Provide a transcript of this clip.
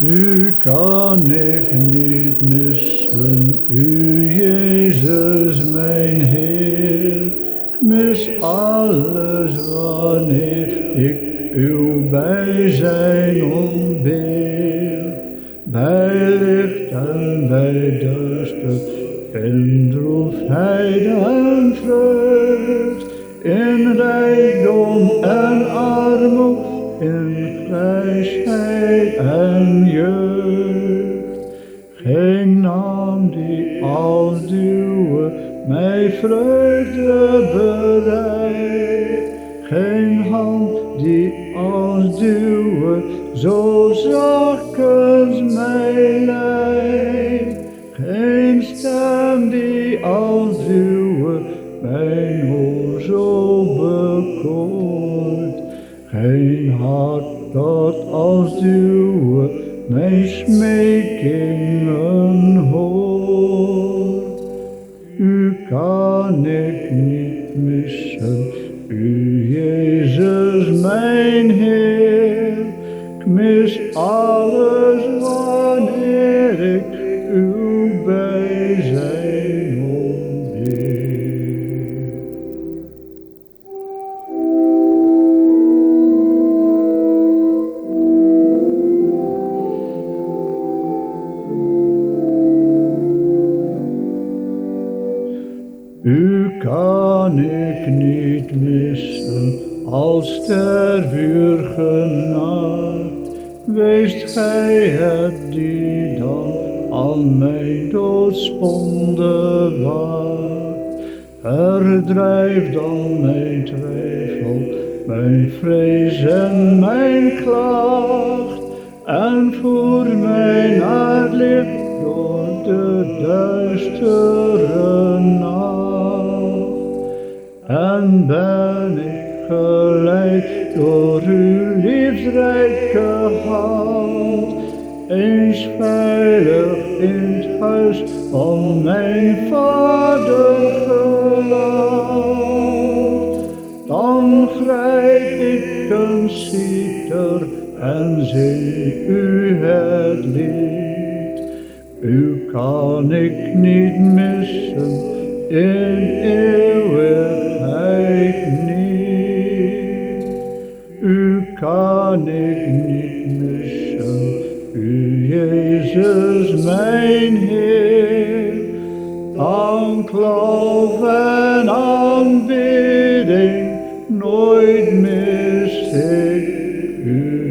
U kan ik niet missen, u Jezus mijn Heer. Ik mis alles wanneer ik uw bijzijn ontbeer. Bij licht en bij duister, in droefheid en vreugd, in rijkdom en armoede, in grijsheid en jeugd. Geen naam die als uwe mij vreugde bereidt, geen hand die als uwe zo zachtkens mij leidt, geen stem die als uwe mijn oor zo bekoort, geen hart dat als uwe mijn smekingen hoort. U kan ik niet missen, u Jezus mijn Heer. Ik mis alles wanneer ik uw bijzijn ontbeer. U kan ik niet missen, als stervuur genaakt. Weest gij het die dan aan mijn doodsponde waakt. Verdrijf dan mijn twijfel, mijn vrees en mijn klacht, en voer mij naar het licht door de duistere nacht. En ben ik geleid door uw liefderijke hand, eens veilig in het huis van mijn Vader geland. Dan grijp ik een citer en zing u het lied. U kan ik niet missen, in eeuwigheid niet. U kan ik niet missen, u Jezus mijn Heer. Dank, lof en aanbidding, nooit mis ik u.